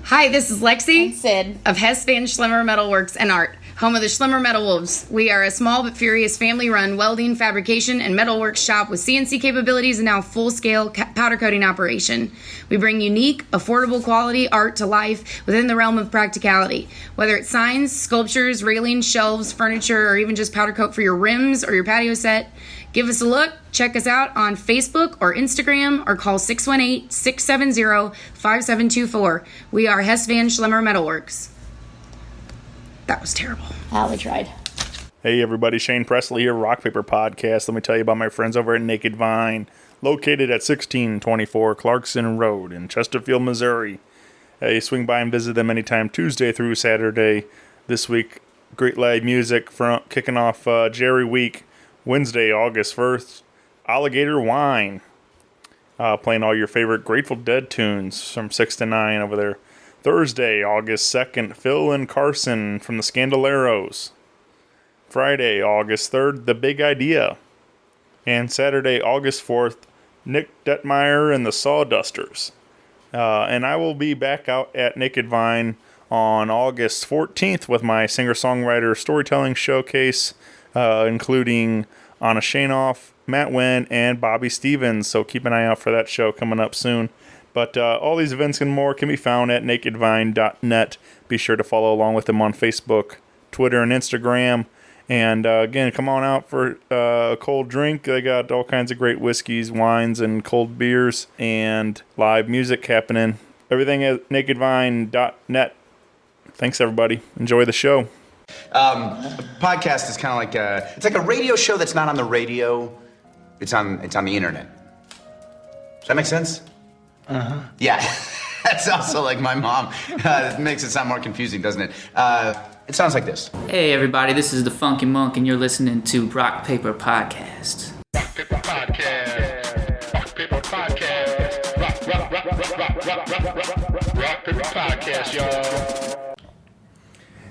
Hi, this is Lexi and Sid of Hess Van Schlemmer Metalworks and Art, home of the Schlemmer Metal Wolves. We are a small but furious family-run welding, fabrication, and metalworks shop with CNC capabilities and now full-scale powder coating operation. We bring unique, affordable quality art to life within the realm of practicality. Whether it's signs, sculptures, railings, shelves, furniture, or even just powder coat for your rims or your patio set, give us a look. Check us out on Facebook or Instagram or call 618-670-5724. We are Hess Van Schlemmer Metalworks. That was terrible. we tried. Hey everybody, Shane Presley here, Rock Paper Podcast. Let me tell you about my friends over at Naked Vine, located at 1624 Clarkson Road in Chesterfield, Missouri. Hey, swing by and visit them anytime, Tuesday through Saturday. This week, great live music from kicking off Jerry Week, Wednesday, August 1st. Alligator Wine, playing all your favorite Grateful Dead tunes from 6 to 9 over there. Thursday, August 2nd, Phil and Carson from the Scandaleros. Friday, August 3rd, The Big Idea. And Saturday, August 4th, Nick Detmeyer and the Sawdusters. And I will be back out at Naked Vine on August 14th with my singer-songwriter storytelling showcase, including Anna Shanoff, Matt Wynn, and Bobby Stevens. So keep an eye out for that show coming up soon. But all these events and more can be found at nakedvine.net. Be sure to follow along with them on Facebook, Twitter, and Instagram. And again, come on out for a cold drink. They got all kinds of great whiskeys, wines, and cold beers, and live music happening. Everything at nakedvine.net. Thanks, everybody. Enjoy the show. A podcast is kind of like it's like a radio show that's not on the radio. It's on the internet. Does that make sense? Uh-huh. Yeah. That's also like my mom. It makes it sound more confusing, doesn't it? It sounds like this. Hey everybody, this is the Funky Monk and you're listening to Rock Paper Podcast. Rock Paper Podcast. Rock Paper Podcast. Rock Paper Podcast, y'all.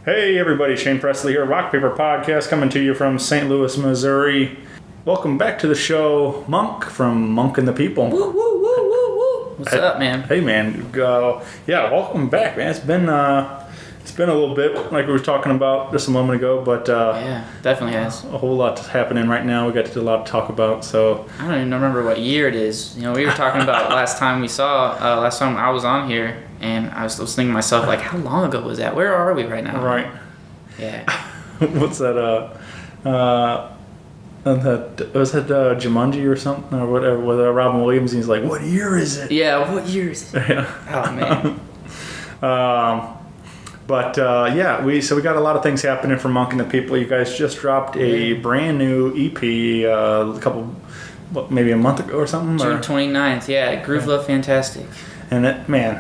Hey everybody, Shane Presley here, Rock Paper Podcast, coming to you from St. Louis, Missouri. Welcome back to the show, Monkh from Monkh and the People. Woo, woo, woo, woo, woo. What's up, man? Hey, man. Yeah, welcome back, man. It's been a little bit, like we were talking about just a moment ago, but yeah, definitely has. A whole lot happening right now. We got a lot to talk about, so. I don't even remember what year it is. You know, we were talking about last time I was on here, and I was thinking to myself, like, how long ago was that? Where are we right now? Right. Yeah. What's that, was it Jumanji or something or whatever with Robin Williams? And he's like, "What year is it?" Yeah, what year is it? Yeah. Oh man. Yeah, we got a lot of things happening for Monkh and the People. You guys just dropped a brand new EP maybe a month ago or something. June 29th. Yeah, GROOVELOVE FANTAStic. And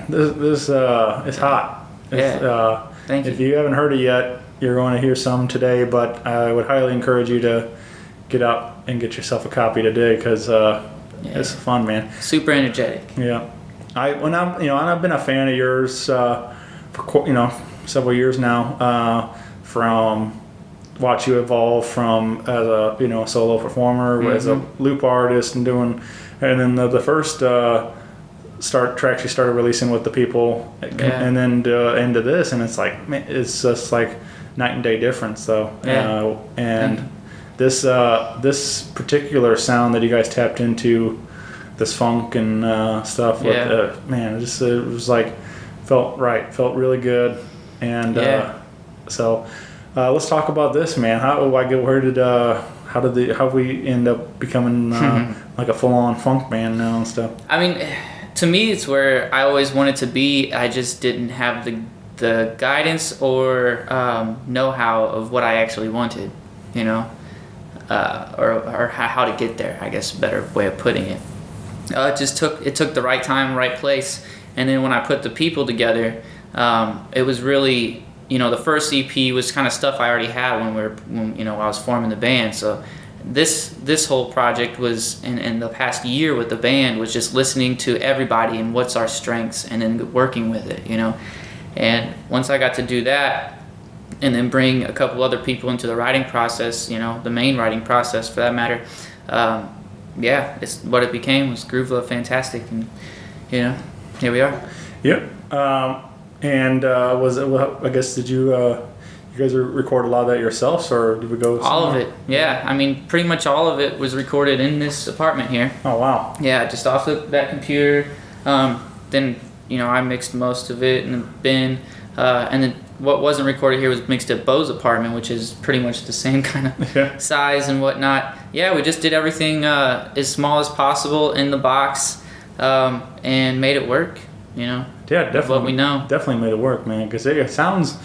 this is hot. Yeah. Thank you. If you haven't heard it yet, you're going to hear some today. But I would highly encourage you to get out and get yourself a copy today because it's fun, man. Super energetic. Yeah, I've been a fan of yours for several years now. From watch you evolve from as a solo performer, as a loop artist, and then the first tracks you started releasing with the People, and then into this, and it's like it's just like night and day difference though. This particular sound that you guys tapped into, this funk and stuff, it was like felt really good, and so let's talk about this, man. How we end up becoming like a full-on funk band now and stuff? I mean, to me, it's where I always wanted to be. I just didn't have the guidance or know-how of what I actually wanted, or how to get there, I guess, a better way of putting it. It took the right time, right place, and then when I put the People together, it was really, the first EP was kind of stuff I already had when I was forming the band. So this whole project was in the past year with the band was just listening to everybody and what's our strengths and then working with it, And once I got to do that, and then bring a couple other people into the writing process, the main writing process for that matter, it's what it became was GROOVELOVE Fantastic, and here we are. Yep. And was it? Well, I guess did you you guys record a lot of that yourselves, or did we go? All of it, yeah. I mean, pretty much all of it was recorded in this apartment here. Oh wow. Yeah, just off that computer. Then I mixed most of it in the bin, and then what wasn't recorded here was mixed at Bo's apartment, which is pretty much the same kind of size and whatnot. Yeah, we just did everything as small as possible in the box, and made it work. Yeah, definitely. What we know. Definitely made it work, man. Because it sounds,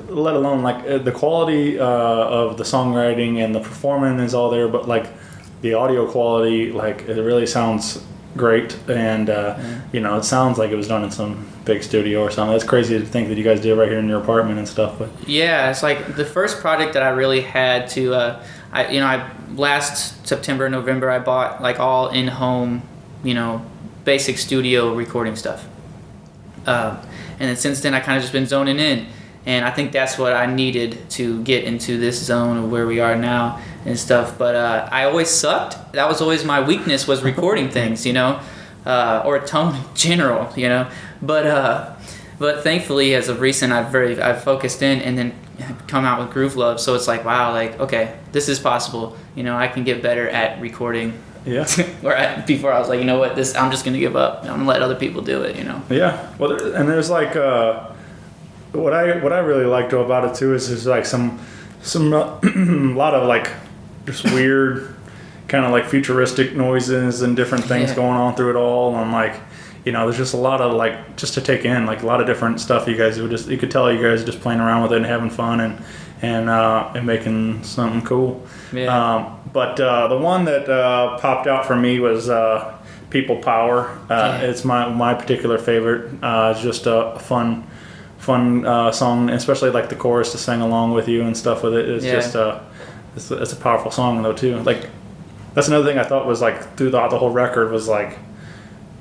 let alone like the quality of the songwriting and the performance is all there, but like the audio quality, like it really sounds great. And it sounds like it was done in some big studio or something. That's crazy to think that you guys did right here in your apartment and stuff. But yeah, it's like the first project that I really had to. I last September, November, I bought like all in-home, basic studio recording stuff. And then since then, I kind of just been zoning in, and I think that's what I needed to get into this zone of where we are now and stuff. But I always sucked. That was always my weakness, was recording things, or tone in general, But thankfully, as of recent, I've focused in and then come out with Groove Love. So it's like, wow, like okay, this is possible. I can get better at recording. yeah. Before I was like, you know what, I'm just gonna give up. I'm gonna let other people do it. Yeah. Well, and there's like what I really liked about it too is there's like some a lot of like just weird kind of like futuristic noises and different things going on through it all, and like there's just a lot of like just to take in, like a lot of different stuff. You could tell you guys are just playing around with it and having fun and making something cool. Yeah. But the one that popped out for me was People Power. It's my particular favorite. It's just a fun song, especially like the chorus to sing along with you and stuff with it. It's just it's a powerful song though too. Like that's another thing I thought was like throughout the whole record was like,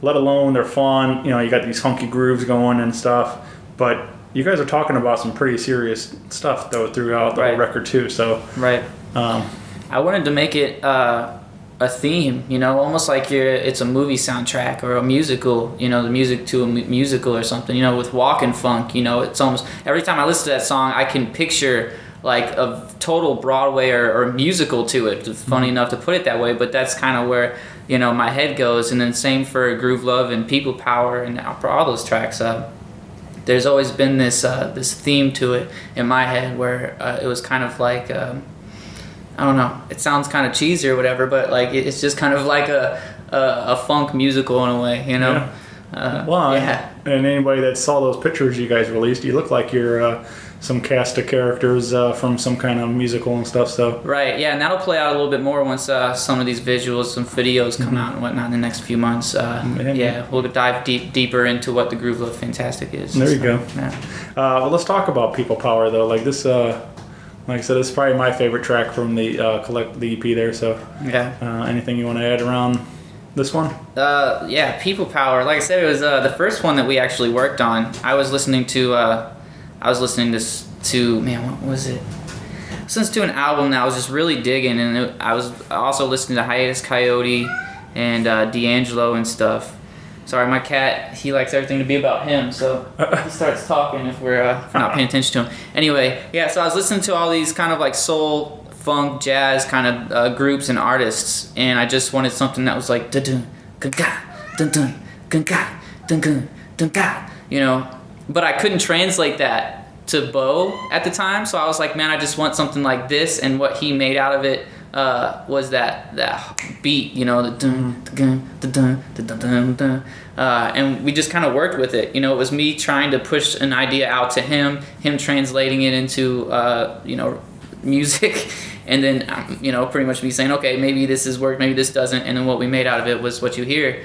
let alone they're fun. You got these funky grooves going and stuff, but you guys are talking about some pretty serious stuff though throughout the whole record too. So right. I wanted to make it a theme, almost like it's a movie soundtrack or a musical, the music to a musical or something, with Walk and Funk, it's almost, every time I listen to that song, I can picture like a total Broadway or musical to it. It's funny enough to put it that way, but that's kind of where, my head goes. And then same for Groove Love and People Power and for all those tracks. There's always been this theme to it in my head where it was kind of like, I don't know, it sounds kind of cheesy or whatever, but like it's just kind of like a funk musical in a way, Yeah. And anybody that saw those pictures you guys released, you look like you're some cast of characters from some kind of musical and stuff. So right, yeah, and that'll play out a little bit more once some of these visuals, some videos come out and whatnot in the next few months. We'll dive deeper into what the Groove Love Fantastic is. There you go. Yeah. Well, let's talk about People Power though. Like this. Like I said, it's probably my favorite track from the the EP there. So, anything you want to add around this one? People Power. Like I said, it was the first one that we actually worked on. I was listening to man, what was it? I was listening to an album that I was just really digging, and I was also listening to Hiatus Coyote and D'Angelo and stuff. Sorry, my cat, he likes everything to be about him, so he starts talking if we're not paying attention to him. Anyway, so I was listening to all these kind of like soul, funk, jazz kind of groups and artists, and I just wanted something that was like dun dun dun dun dun dun dun, but I couldn't translate that to Bo at the time, so I was like, man, I just want something like this, and what he made out of it was that beat, the dun dun dun dun dun dun dun, and we just kind of worked with it. It was me trying to push an idea out to him translating it into music, and then pretty much me saying, okay, maybe this has worked, maybe this doesn't, and then what we made out of it was what you hear.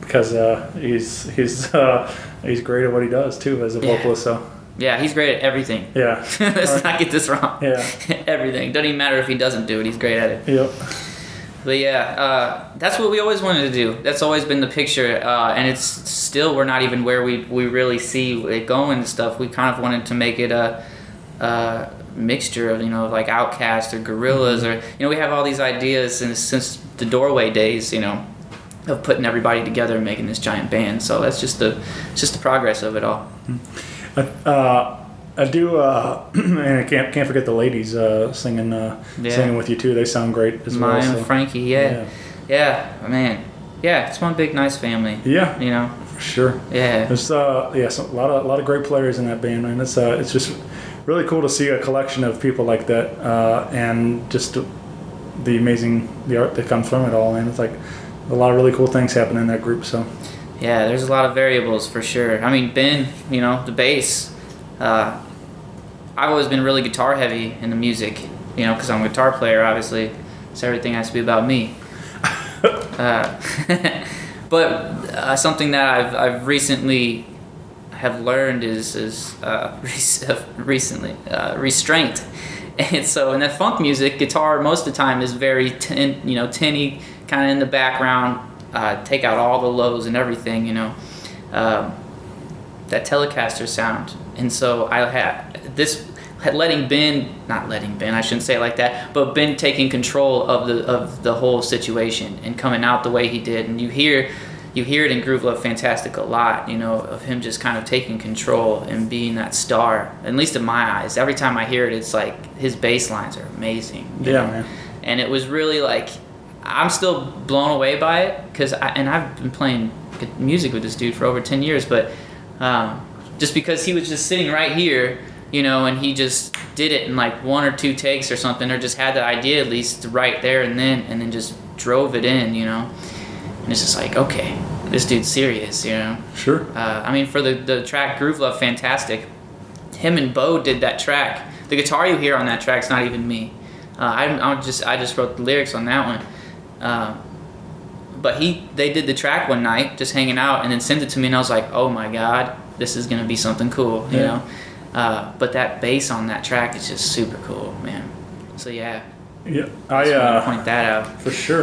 because he's great at what he does too as a vocalist. So yeah, he's great at everything. yeah, Let's not get this wrong. Yeah. Everything. Doesn't even matter if he doesn't do it. He's great at it. Yep. But yeah, that's what we always wanted to do. That's always been the picture, and it's still, we're not even where we really see it going and stuff. We kind of wanted to make it a mixture of, like Outkast or Gorillaz, or, we have all these ideas since the Doorway days, of putting everybody together and making this giant band. So that's just the progress of it all. I do, and I can't forget the ladies singing with you too. They sound great as well. Maya and Frankie, yeah, man, it's one big nice family. Yeah, for sure. Yeah, there's a lot of great players in that band, and it's just really cool to see a collection of people like that, and just the art that comes from it all, and it's like a lot of really cool things happen in that group. So yeah, there's a lot of variables for sure. I mean, Ben, the bass. I've always been really guitar heavy in the music, because I'm a guitar player, obviously, so everything has to be about me. But something that I've recently have learned is restraint. And so in that funk music, guitar most of the time is very tinny, kind of in the background, take out all the lows and everything, that Telecaster sound. And so I had this, letting Ben, I shouldn't say it like that, but Ben taking control of the whole situation and coming out the way he did. And you hear it in Groove Love Fantastic a lot, of him just kind of taking control and being that star, at least in my eyes. Every time I hear it, it's like his bass lines are amazing. Yeah, man. And it was really like, I'm still blown away by it, because I've been playing music with this dude for over 10 years, but just because he was just sitting right here, and he just did it in like 1 or 2 takes or something, or just had the idea at least right there and then just drove it in, and it's just like, okay, this dude's serious, Sure. I mean, for the track Groove Love Fantastic, him and Bo did that track. The guitar you hear on that track's not even me. I just wrote the lyrics on that one. But they did the track one night, just hanging out, and then sent it to me, and I was like, oh my God, this is gonna be something cool, But that bass on that track is just super cool, man. So yeah. Yeah, I just want to point that out for sure.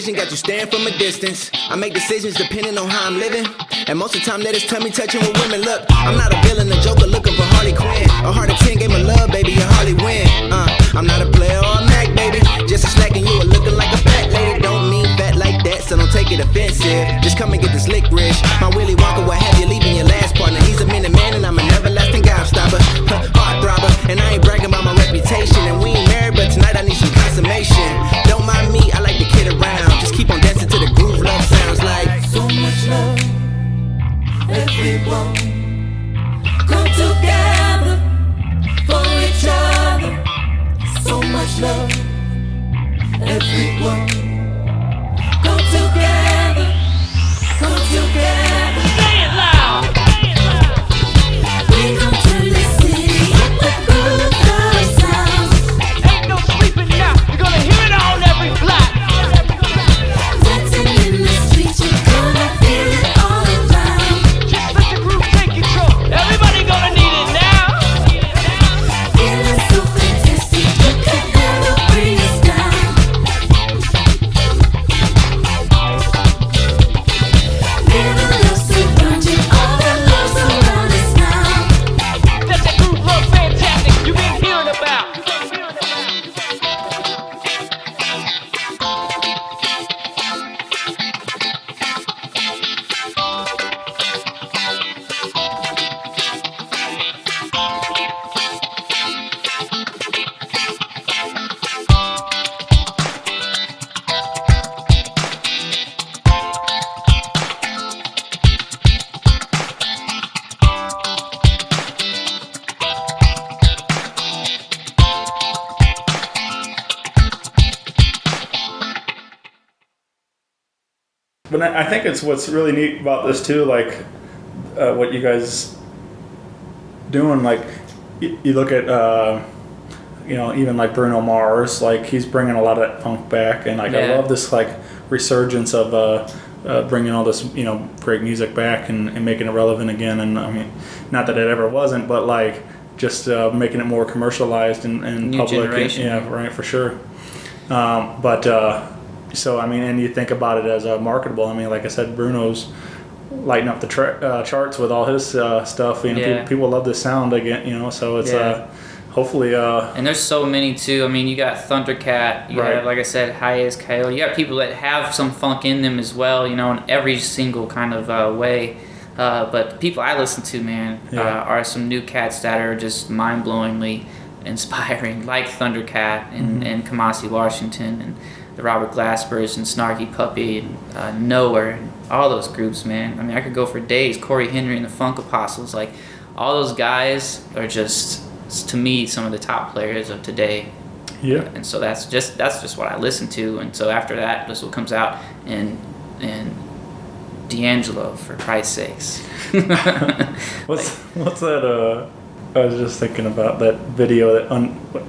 Got you staring from a distance. I make decisions depending on how I'm living, and most of the time that is tummy touching with women. Look, I'm not a villain, a joker looking for Harley Quinn. A heart of 10 game of love, baby, you hardly win. I'm not a player or a Mac, baby. Just a slack and you are looking like a fat lady. Don't mean fat like that, so don't take it offensive. Just come and get this lick rich. My Willy Wonka, what have you leaving your last partner? He's a minute man and I'm an everlasting gobstopper. Heart throbber, and I ain't bragging about my reputation. And we ain't married, but tonight I need some consummation. Don't mind me, I like to kid around. Just keep on dancing to the groove. Love sounds like so much love. Everyone come together But I think it's what's really neat about this too, like what you guys doing. Like you look at even like Bruno Mars, like he's bringing a lot of that funk back, and like I love this like resurgence of bringing all this great music back and making it relevant again. And I mean, not that it ever wasn't, but like just making it more commercialized and New public. generation. Yeah, right, for sure. So I mean, and you think about it as marketable. I mean, like I said, Bruno's lighting up the charts with all his stuff. People love this sound again. So it's hopefully. And there's so many too. I mean, you got Thundercat. You have, like I said, Hiatus Kale. You got people that have some funk in them as well. In every single kind of way. But the people I listen to, man, are some new cats that are just mind-blowingly inspiring, like Thundercat and Kamasi Washington and the Robert Glaspers and Snarky Puppy and Knower and all those groups, man. I mean, I could go for days. Corey Henry and the Funk Apostles, like all those guys are just, to me, some of the top players of today. Yeah. And so that's just what I listen to. And so after that, this what comes out and D'Angelo, for Christ's sakes. What's that? I was just thinking about that video, that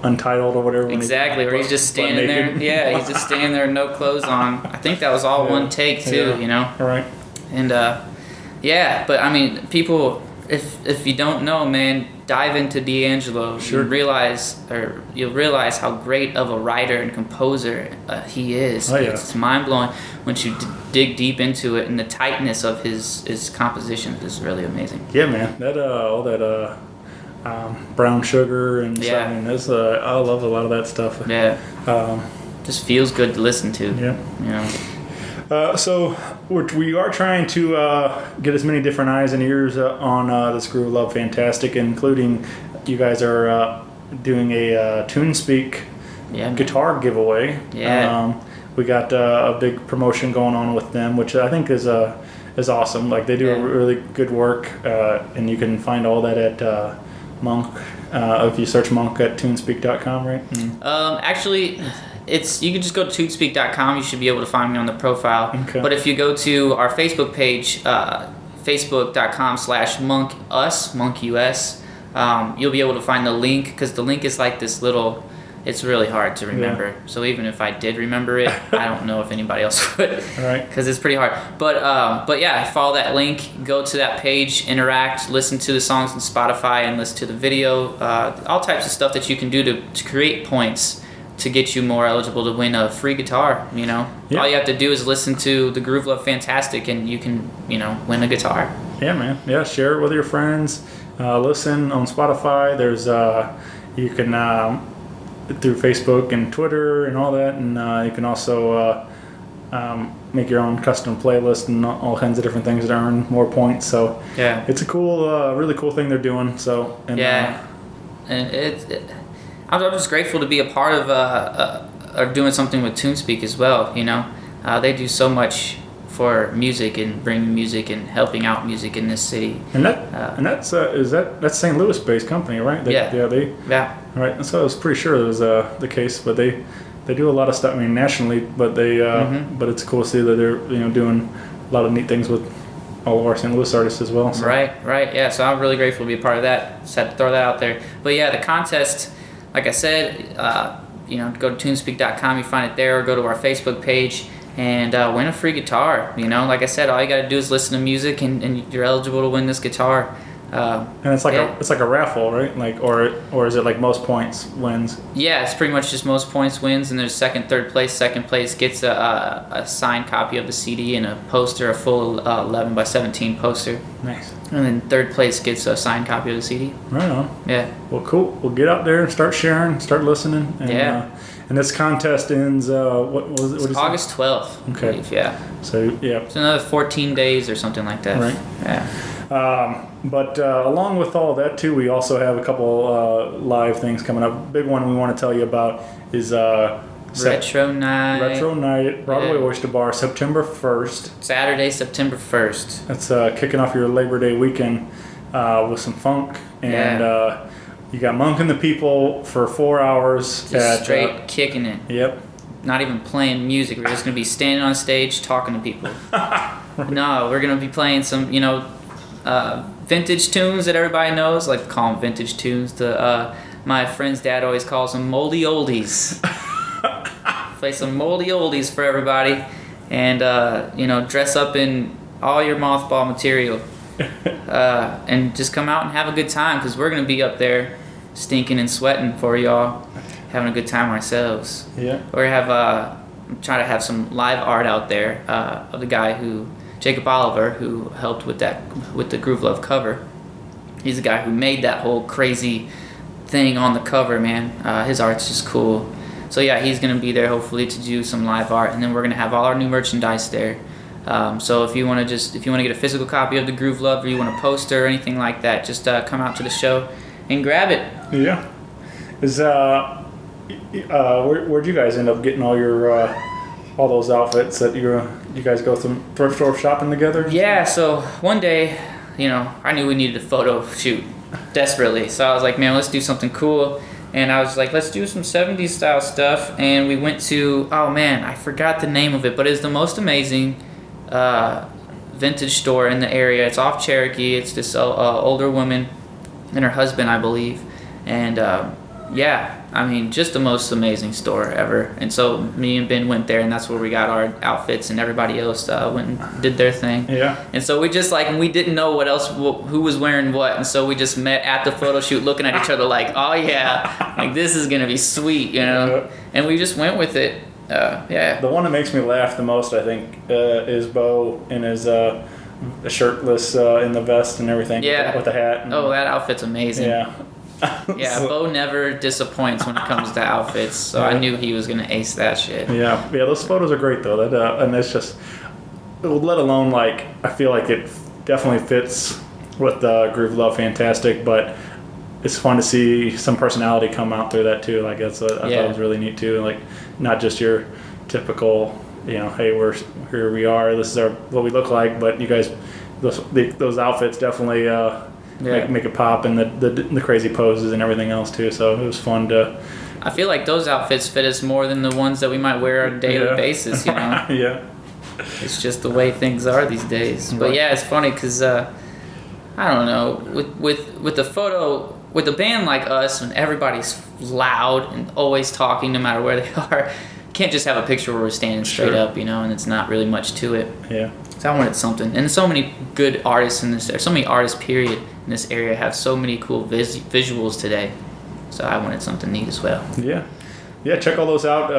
Untitled or whatever. Exactly, where he's just standing there. Yeah, he's just standing there, no clothes on. I think that was all one take too. All right. And but I mean, people, if you don't know, man, dive into D'Angelo. Sure. You'll realize how great of a writer and composer he is. Oh, yeah. It's mind blowing once you dig deep into it, and the tightness of his compositions is really amazing. Yeah, man. That all that Brown Sugar and stuff. I mean, I love a lot of that stuff. Yeah. Just feels good to listen to. Yeah. So we are trying to get as many different eyes and ears on this Groove Love Fantastic, including you guys are doing a TuneSpeak guitar giveaway. Yeah. We got a big promotion going on with them, which I think is awesome. Like they do a really good work, and you can find all that at Monkh. If you search Monkh at tunespeak.com, right? Actually, you can just go to tunespeak.com. You should be able to find me on the profile. Okay. But if you go to our Facebook page, facebook.com/monkus, monkus, you'll be able to find the link, because the link is like this little. It's really hard to remember. Yeah. So even if I did remember it, I don't know if anybody else would. Right. Because it's pretty hard. But yeah, follow that link, go to that page, interact, listen to the songs on Spotify, and listen to the video. All types of stuff that you can do to create points to get you more eligible to win a free guitar. Yeah. All you have to do is listen to the Groove Love Fantastic, and you can win a guitar. Yeah, man. Yeah, share it with your friends. Listen on Spotify. There's you can through Facebook and Twitter and all that, and you can also make your own custom playlist and all kinds of different things that earn more points. So Yeah. it's a cool, really cool thing they're doing. So and, and I'm just grateful to be a part of doing something with TuneSpeak as well. They do so much for music and bringing music and helping out music in this city. and that's St. Louis based company, right? Yeah. Right. And so I was pretty sure it was the case, but they do a lot of stuff. I mean, nationally, but but it's cool to see that they're doing a lot of neat things with all of our St. Louis artists as well. So. Right. Yeah. So I'm really grateful to be a part of that. Just had to throw that out there. But yeah, the contest, like I said, go to tunespeak.com. You find it there, or go to our Facebook page and win a free guitar. Like I said, all you got to do is listen to music, and you're eligible to win this guitar. And it's like a raffle, right? Like, or is it like most points wins? Yeah, it's pretty much just most points wins, and there's second, third place. Second place gets a signed copy of the CD and a poster, a full 11 by 17 poster. Nice. And then third place gets a signed copy of the CD. Right on. Yeah. Well, cool. We'll get out there and start sharing, start listening. And, and this contest ends, what was it? What August 12th, I believe, yeah. So, yeah. It's another 14 days or something like that. Right. Yeah. But along with all that, too, we also have a couple live things coming up. Big one we want to tell you about is Retro Night, Broadway Oyster Bar, September 1st. Saturday, September 1st. That's kicking off your Labor Day weekend with some funk. And you got Monkh and the People for 4 hours. Just straight kicking it. Yep. not even playing music. We're just gonna be standing on stage talking to people. No, we're gonna be playing some, vintage tunes that everybody knows. Like call them vintage tunes. My friend's dad always calls them moldy oldies. Play some moldy oldies for everybody, and dress up in all your mothball material, and just come out and have a good time, because we're gonna be up there stinking and sweating for y'all, having a good time ourselves. Yeah. Or try to have some live art out there of the guy Jacob Oliver, who helped with the Groove Love cover. He's the guy who made that whole crazy thing on the cover, man. His art's just cool. So yeah, he's gonna be there hopefully to do some live art, and then we're gonna have all our new merchandise there. So if you want to get a physical copy of the Groove Love, or you want a poster or anything like that, just come out to the show and grab it. Yeah. Where'd you guys end up getting all your all those outfits that you guys go through thrift store shopping together? Yeah. So one day, I knew we needed a photo shoot desperately. So I was like, man, let's do something cool. And I was like, let's do some 70s style stuff. And we went to, oh man, I forgot the name of it, but it's the most amazing vintage store in the area. It's off Cherokee. It's this older woman and her husband, I believe. And just the most amazing store ever. And so me and Ben went there, and that's where we got our outfits, and everybody else went and did their thing. Yeah. And so we just we didn't know who was wearing what, and so we just met at the photo shoot looking at each other like, oh yeah, like this is gonna be sweet, Yeah. And we just went with it. Yeah. The one that makes me laugh the most, I think, is Bo in his shirtless in the vest and everything. Yeah. With the hat. And, that outfit's amazing. Yeah. Yeah, Bo never disappoints when it comes to outfits, so I knew he was gonna ace that shit. Yeah. Those photos are great though. And it's just, let alone I feel like it definitely fits with Groove Love Fantastic, but it's fun to see some personality come out through that too. That's what I thought was really neat too. Not just your typical, hey, here we are. This is what we look like, but you guys, those outfits definitely. Make it pop, and the crazy poses and everything else too. So it was fun to. I feel like those outfits fit us more than the ones that we might wear on a daily basis. Yeah. It's just the way things are these days. But yeah, it's funny because I don't know, with the photo, with a band like us, when everybody's loud and always talking no matter where they are, you can't just have a picture where we're standing straight up, and it's not really much to it. Yeah. So I wanted something, and so many good artists so many artists period in this area have so many cool visuals today. So I wanted something neat as well. Yeah. Check all those out.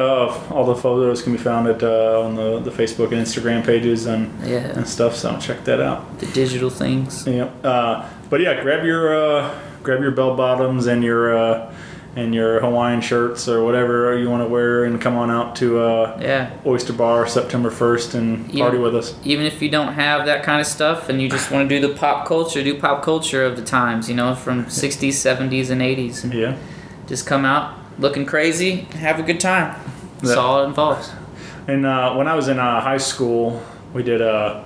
All the photos can be found on the Facebook and Instagram pages and stuff. So check that out. The digital things. Yeah. But yeah, grab your bell bottoms and your Hawaiian shirts or whatever you want to wear, and come on out to Oyster Bar September 1st and party with us. Even if you don't have that kind of stuff and you just want to do pop culture of the times, from 60s, 70s, and 80s. And just come out looking crazy and have a good time. That's all it involves. And when I was in high school, we did I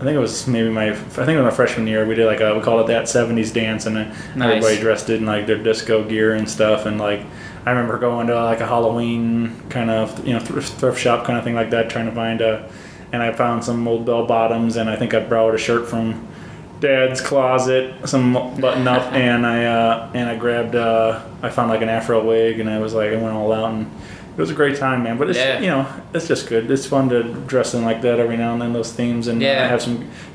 think it was my freshman year. We did we called it that 70s dance, and everybody dressed in their disco gear and stuff. And I remember going to a Halloween kind of thrift shop kind of thing like that, trying to find and I found some old bell bottoms, and I think I borrowed a shirt from Dad's closet, some button up, and I grabbed I found an afro wig, and I went all out, and it was a great time, man. But it's it's just good. It's fun to dress in like that every now and then, those themes, and have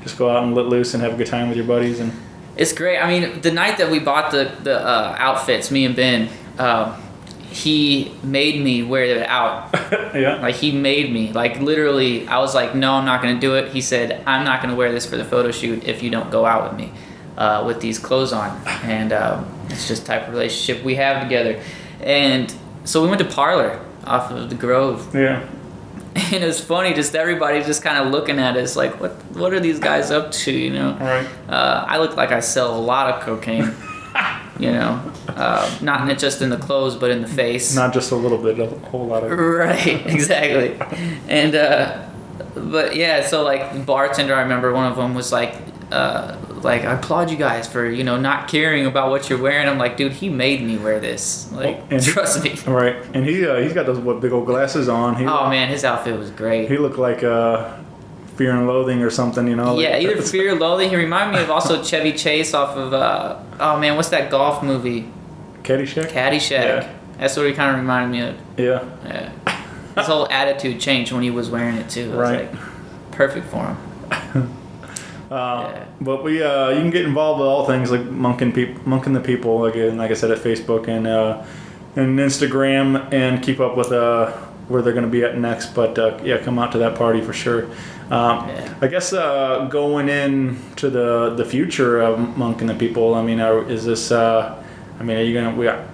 just go out and let loose and have a good time with your buddies. And it's great. I mean, the night that we bought the outfits, me and Ben, he made me wear it out. Yeah. He made me. Literally, I was like, no, I'm not going to do it. He said, I'm not going to wear this for the photo shoot if you don't go out with me with these clothes on. And it's just the type of relationship we have together. And so we went to Parlor off of the Grove. Yeah. And it was funny, just everybody just kind of looking at us what are these guys up to, Right. I look like I sell a lot of cocaine. Not just in the clothes, but in the face. Not just a little bit, a whole lot of. Right, exactly. And but yeah, so the bartender, I remember one of them was like, I applaud you guys for, you know, not caring about what you're wearing. I'm like, dude, he made me wear this. Like, trust me. Right, and he's got those big old glasses on. Oh man, his outfit was great. He looked like Fear and Loathing or something, you know. Yeah, like, either Fear or Loathing. He reminded me of also Chevy Chase off of oh man, what's that golf movie? Caddyshack. Yeah. That's what he kind of reminded me of. Yeah. His whole attitude changed when he was wearing it too. It was like perfect for him. But we you can get involved with all things like Monkh and the People, again, like I said, at Facebook and Instagram, and keep up with where they're going to be at next. But come out to that party for sure. I guess going into the future of Monkh and the People, I mean, is this? Are you gonna?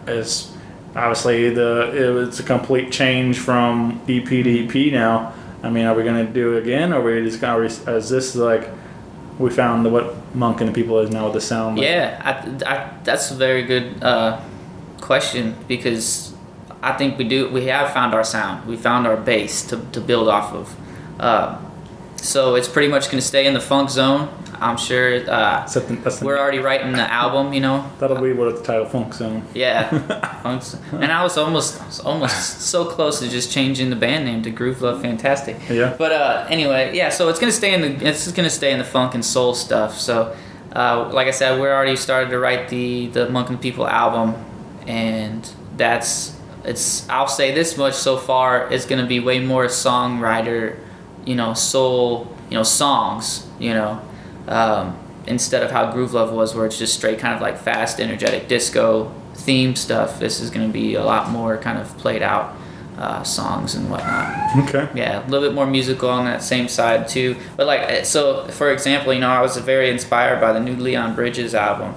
Obviously it's a complete change from EP to EP now. I mean, are we gonna do it again, or are we just gonna? Is this like we found what Monkh and the People is now with the sound? Like? Yeah, that's a very good question, because I think we have found our sound. We found our base to build off of. So it's pretty much going to stay in the funk zone. I'm sure we're already writing the album, you know. That'll be what it's titled, Funk Zone. Yeah, Funk Zone. And I was almost so close to just changing the band name to GROOVELOVE Fantastic. Yeah. But anyway, yeah. So it's gonna stay in the funk and soul stuff. So like I said, we're already started to write the Monkh and the People album, and I'll say this much so far, it's gonna be way more songwriter, you know, soul, you know, songs, you know, instead of how GROOVELOVE was, where it's just straight kind of like fast, energetic disco theme stuff. This is going to be a lot more kind of played out songs and whatnot. Okay. Yeah, a little bit more musical on that same side too. But like, so for example, you know, I was very inspired by the new Leon Bridges album,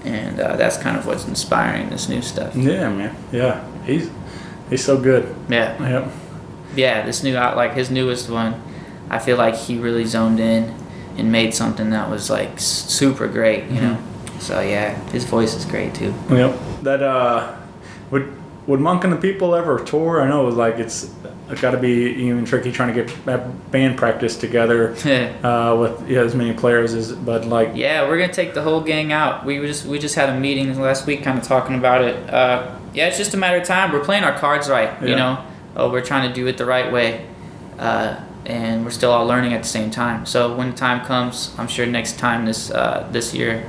and that's kind of what's inspiring this new stuff. Yeah, man. Yeah, he's so good. Yeah. Yep. Yeah, this new like his newest one, I feel like he really zoned in and made something that was like super great, you know. So yeah, his voice is great too. Yep. That would Monkh and the People ever tour? I know it was like it's got to be even tricky trying to get that band practice together with as many players but like. Yeah, we're gonna take the whole gang out. We just had a meeting last week, kind of talking about it. Yeah, it's just a matter of time. We're playing our cards right, you know. We're trying to do it the right way, and we're still all learning at the same time. So when the time comes, I'm sure next time this year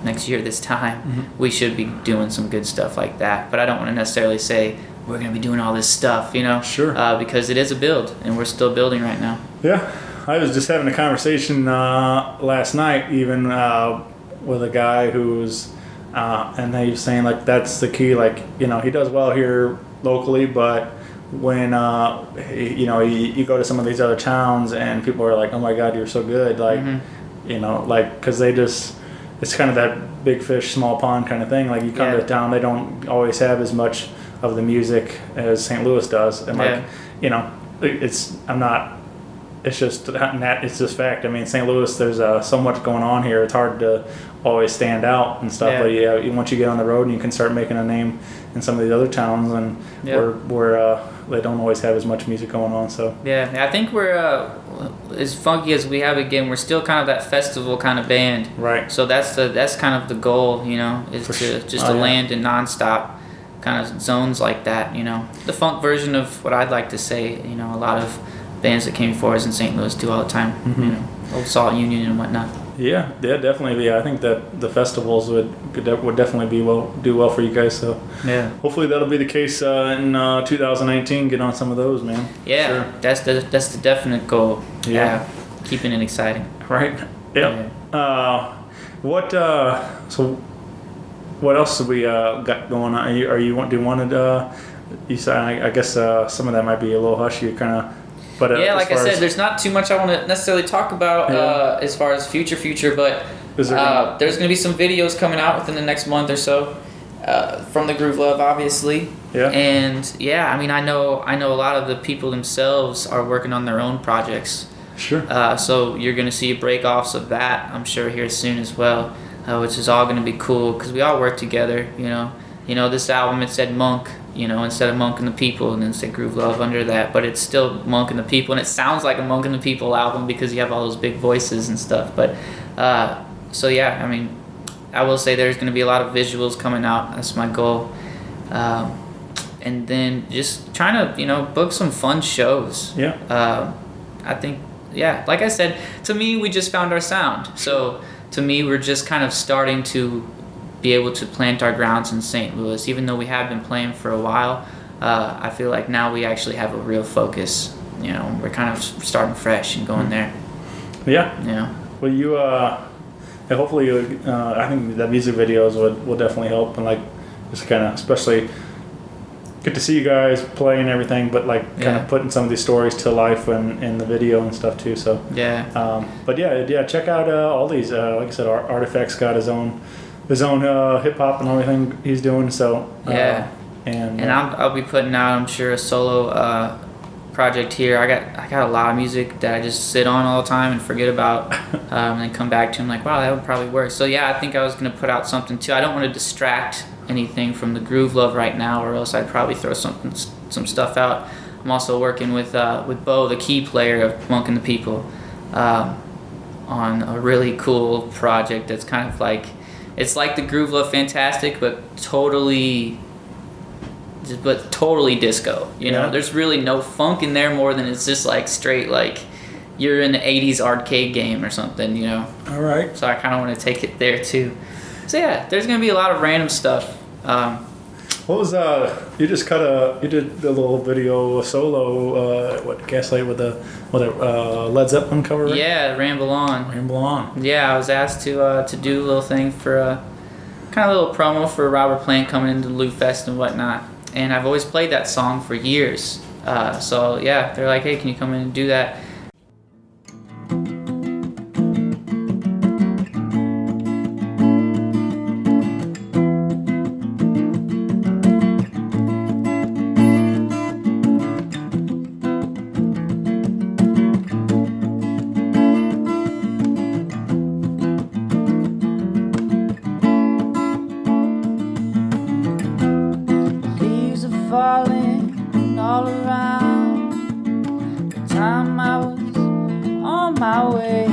this time, we should be doing some good stuff like that. But I don't want to necessarily say we're going to be doing all this stuff, you know? Sure. Because it is a build, and we're still building right now. Yeah. I was just having a conversation last night, even with a guy who's, and he was saying, like, that's the key. Like, you know, he does well here locally, but when you go to some of these other towns and people are like, oh my God, you're so good, like, you know, like, because it's kind of that big fish small pond kind of thing. Like, you come to a town, they don't always have as much of the music as St. Louis does, and like, you know, it's just fact. I mean, St. Louis, there's so much going on here, it's hard to always stand out and stuff. But once you get on the road and you can start making a name in some of these other towns, and where they don't always have as much music going on. So I think we're as funky as we have again. We're still kind of that festival kind of band, right? So that's kind of the goal, you know, is to land in nonstop kind of zones like that, you know. The funk version of what I'd like to say, you know, a lot of bands that came before us in St. Louis do all the time, you know, Old Salt Union and whatnot. Yeah, definitely. Yeah, I think that the festivals would definitely do well for you guys. So yeah, hopefully that'll be the case in 2019. Get on some of those, man. Yeah, sure. That's the definite goal. Yeah, keeping it exciting. Right. Yep. Yeah. So what else have we got going on? Do you want to? You said I guess some of that might be a little hushy, kind of. But, yeah, like I said, there's not too much I want to necessarily talk about as far as future, but there's going to be some videos coming out within the next month or so from the GROOVELOVE, obviously. Yeah. And yeah, I mean, I know a lot of the people themselves are working on their own projects. Sure. So you're going to see break-offs of that, I'm sure, here soon as well, which is all going to be cool because we all work together, you know. You know, this album, it said Monkh, you know, instead of Monkh and the People, and then say GROOVELOVE under that, but it's still Monkh and the People, and it sounds like a Monkh and the People album because you have all those big voices and stuff, but So yeah, I mean, I will say there's going to be a lot of visuals coming out. That's my goal. And then just trying to, book some fun shows. Yeah. I think, yeah, like I said, to me, we just found our sound. So to me, we're just kind of starting to be able to plant our grounds in St. Louis. Even though we have been playing for a while, I feel like now we actually have a real focus. We're kind of starting fresh and going there. Yeah. Well, you, hopefully, I think the music videos will definitely help, and just kind of, especially get to see you guys play and everything, but kind of putting some of these stories to life in the video and stuff too. So but yeah, check out all these. Like I said, Artifact's got his own hip hop and everything he's doing. So and I'll be putting out, I'm sure, a solo project here. I got a lot of music that I just sit on all the time and forget about, and then come back to. I'm like, wow, that would probably work. So yeah, I think I was gonna put out something too. I don't want to distract anything from the Groove Love right now, or else I'd probably throw some stuff out. I'm also working with Bo, the key player of Monkh and the People, on a really cool project that's kind of like, it's like the Groove Love Fantastic, but totally disco. There's really no funk in there more than it's just like straight, like you're in the 80s arcade game or something. All right. So I kind of want to take it there too. So yeah, there's gonna be a lot of random stuff. What was you did the little video solo Gaslight with the Led Zeppelin cover, right? Yeah, Ramble On. Yeah, I was asked to do a little thing for kind of a little promo for Robert Plant coming into LouFest and whatnot. And I've always played that song for years. So yeah, they're like, hey, can you come in and do that? Falling all around the time I was on my way.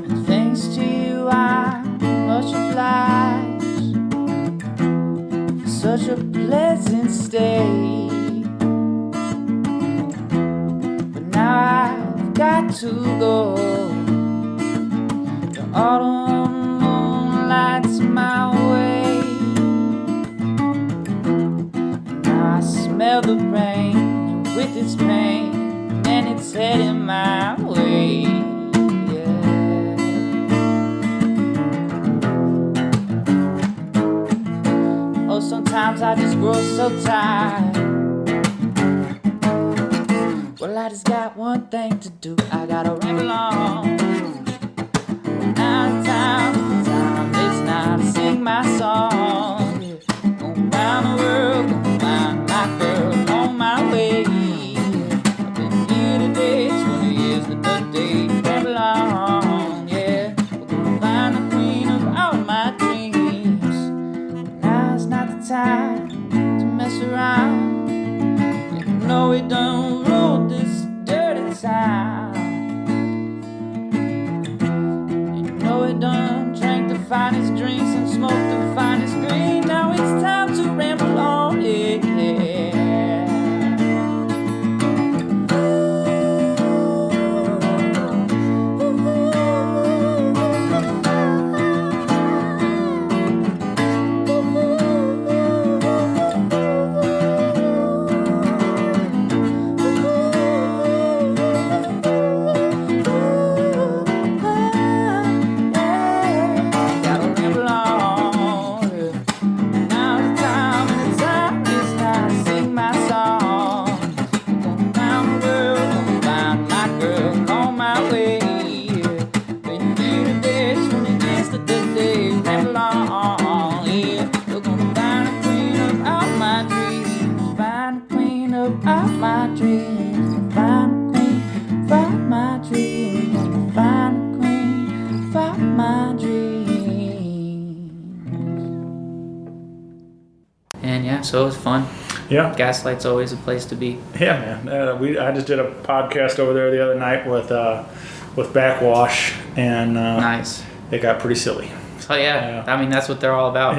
And thanks to you, I'm much obliged for such a pleasant stay. But now I've got to go. The autumn moon lights my way. Smell the rain with its pain, and it's heading my way. Yeah. Oh, sometimes I just grow so tired. Well, I just got one thing to do. I gotta ramble on. Now it's time, it's now to sing my song. Yeah. Go round the world, girl on my way. I've been here today, 20 years to the day. Ramble on, yeah. We're gonna find the queen of all my dreams. But now's not the time to mess around. You know we done ruled this dirty town. You know we done drank the finest drinks and smoked the finest green. Now it's time to ramble on, yeah. So it was fun. Yeah. Gaslight's always a place to be. Yeah, man. I just did a podcast over there the other night with with backwash, and Nice. it got pretty silly. Oh yeah. I mean that's what they're all about.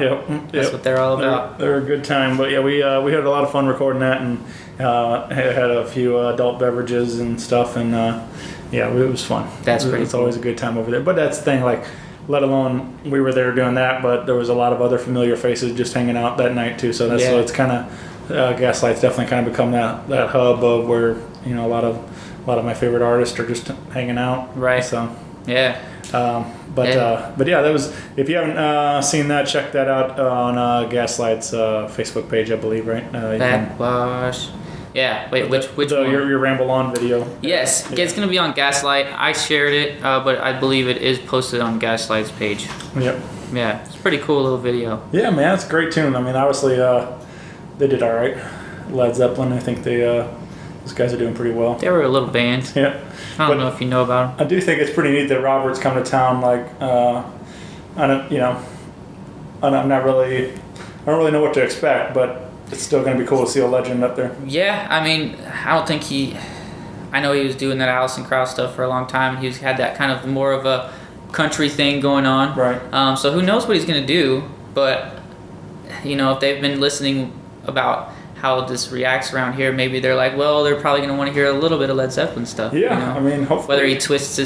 That's what they're all about. They're a good time, but yeah, we had a lot of fun recording that, and had a few adult beverages and stuff, and yeah, it was fun. That's pretty It's always a good time over there. But that's the thing, like, let alone we were there doing that, but there was a lot of other familiar faces just hanging out that night too. So that's it's kind of Gaslight's definitely kind of become that hub of where a lot of my favorite artists are just hanging out. Right. So Yeah. but yeah, that was. If you haven't seen that, check that out on Gaslight's Facebook page, I believe. Right. Backwash. Yeah. Wait. Which one? Your Ramble On video. Yes. It's gonna be on Gaslight. I shared it, but I believe it is posted on Gaslight's page. Yep. Yeah. It's a pretty cool little video. Yeah, man, it's a great tune. I mean, obviously, they did all right. Led Zeppelin, I think those guys are doing pretty well. They were a little band. Yeah. I don't know if you know about them. I do think it's pretty neat that Robert's come to town. Like, I don't really know what to expect, but it's still going to be cool to see a legend up there. Yeah, I mean, I don't think I know he was doing that Alison Krauss stuff for a long time, and he's had that kind of more of a country thing going on. Right. So who knows what he's going to do, but, if they've been listening about how this reacts around here, maybe they're like, well, they're probably going to want to hear a little bit of Led Zeppelin stuff. Yeah, I mean, hopefully. Whether he twists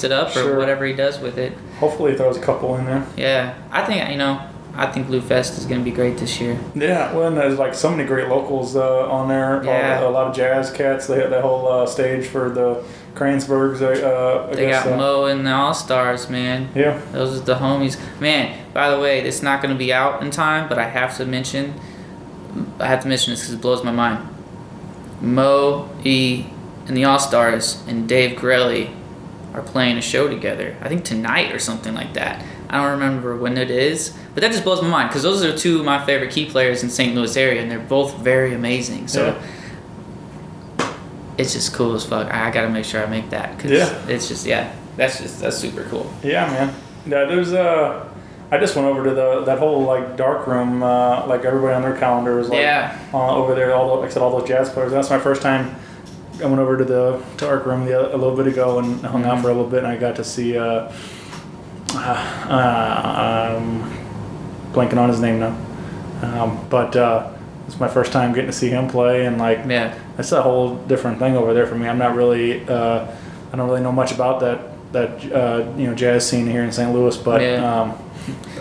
it up or whatever he does with it. Hopefully he throws a couple in there. Yeah, I think LouFest is going to be great this year. Yeah, well, and there's like so many great locals on there. Yeah. A lot of jazz cats. They had that whole stage for the Kransbergs. They got Mo and the All-Stars, man. Yeah. Those are the homies. Man, by the way, it's not going to be out in time, but I have to mention this because it blows my mind. Mo, E, and the All-Stars and Dave Grelly are playing a show together. I think tonight or something like that. I don't remember when it is, but that just blows my mind because those are two of my favorite key players in St. Louis area, and they're both very amazing. So it's just cool as fuck. I got to make sure I make that because it's just that's super cool. Yeah, man. Yeah, there's I just went over to that whole like dark room, like everybody on their calendar was like over there. All those jazz players. That's my first time. I went over to the dark room a little bit ago and hung out for a little bit, and I got to see blanking on his name now, but it's my first time getting to see him play, and like it's a whole different thing over there for me. I'm not really I don't really know much about that jazz scene here in St. Louis, but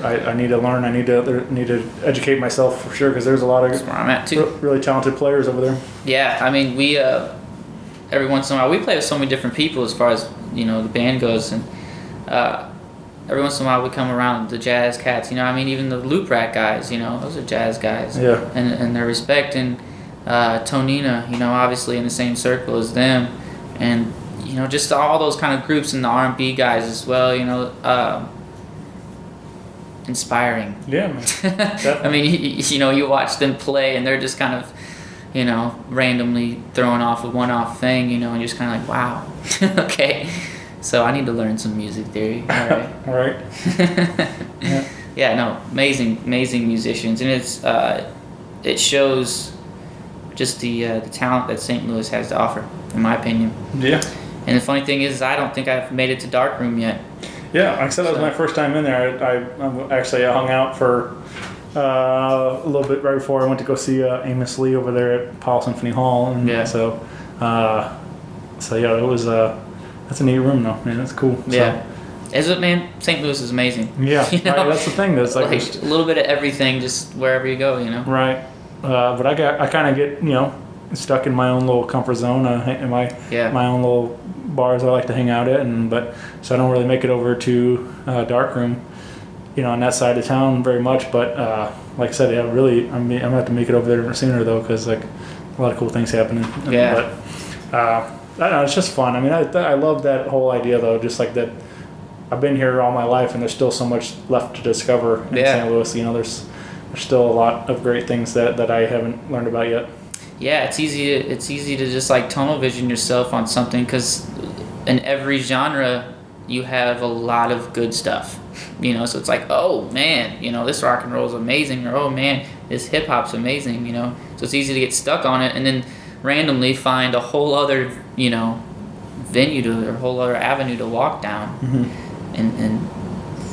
I need to learn. I need to educate myself for sure because there's a lot of That's where I'm at too. Really talented players over there. Yeah, I mean we every once in a while we play with so many different people as far as the band goes, and every once in a while we come around the jazz cats. Even the Loop Rat guys. Those are jazz guys. Yeah. And they're respecting Tonina. Obviously in the same circle as them, and just all those kind of groups and the R&B guys as well. Inspiring. Yeah, man. I mean, you watch them play and they're just kind of, randomly throwing off a one-off thing, and you're just kind of like, wow, okay. So I need to learn some music theory. All right. All right. Yeah, no, amazing musicians, and it shows just the talent that St. Louis has to offer, in my opinion. Yeah. And the funny thing is, I don't think I've made it to Darkroom yet. Yeah, like I said, that was my first time in there. I actually hung out for a little bit right before I went to go see Amos Lee over there at Powell Symphony Hall. And so yeah, it was that's a neat room though, man. That's cool. Yeah. Is it, man? St. Louis is amazing. Yeah, right, that's the thing. That's like a little bit of everything, just wherever you go, Right. But I kind of get stuck in my own little comfort zone, in my own little bars I like to hang out at, so I don't really make it over to Darkroom, on that side of town very much. But like I said, I'm gonna have to make it over there sooner though, because like a lot of cool things happening. Yeah. But I don't know, it's just fun. I mean, I love that whole idea though, just like that. I've been here all my life, and there's still so much left to discover in St. Louis. There's still a lot of great things that I haven't learned about yet. Yeah, it's easy to just like tunnel vision yourself on something, because in every genre you have a lot of good stuff. So it's like, oh man, this rock and roll is amazing, or oh man, this hip hop's amazing. So it's easy to get stuck on it, and then randomly find a whole other venue or a whole other avenue to walk down, and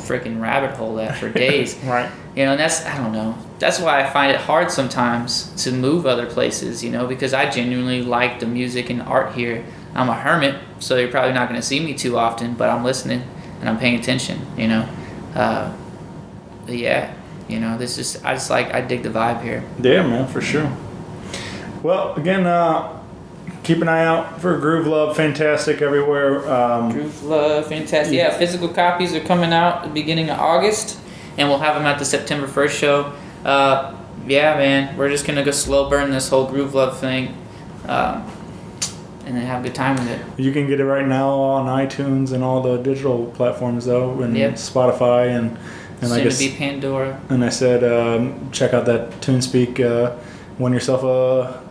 freaking rabbit hole that for days. Right. You know, and I don't know. That's why I find it hard sometimes to move other places, you know, because I genuinely like the music and art here. I'm a hermit, so you're probably not going to see me too often, but I'm listening and I'm paying attention, you know. But yeah, you know, I dig the vibe here. Yeah, man, for sure. Well, again, keep an eye out for Groove Love Fantastic everywhere. Groove Love Fantastic. Yeah, physical copies are coming out at the beginning of August, and we'll have them at the September 1st show. Yeah, man, we're just going to go slow burn this whole Groove Love thing, and then have a good time with it. You can get it right now on iTunes and all the digital platforms, though, and Spotify and Soon I guess to be Pandora. And I said, check out that TuneSpeak. Win yourself a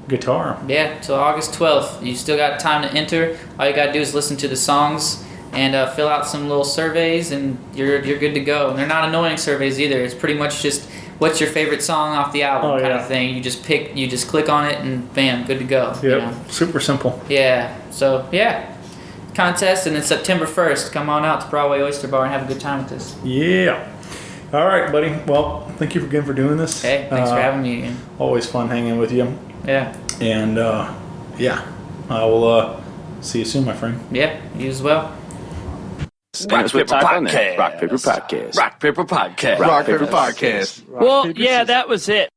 guitar. Yeah, till August 12th. You still got time to enter. All you gotta do is listen to the songs and fill out some little surveys, and you're good to go. And they're not annoying surveys either. It's pretty much just what's your favorite song off the album kind of thing. You just click on it, and bam, good to go. Yep, you know? super simple. Yeah. So yeah, contest, and then September 1st, come on out to Broadway Oyster Bar and have a good time with us. Yeah. All right, buddy. Well, thank you again for doing this. Hey, thanks for having me again. Always fun hanging with you. Yeah. And yeah, I will see you soon, my friend. Yeah, you as well. Rock Paper Podcast. Rock Paper Podcast. Rock Paper Podcast. Rock Paper Podcast. Well, yeah, that was it.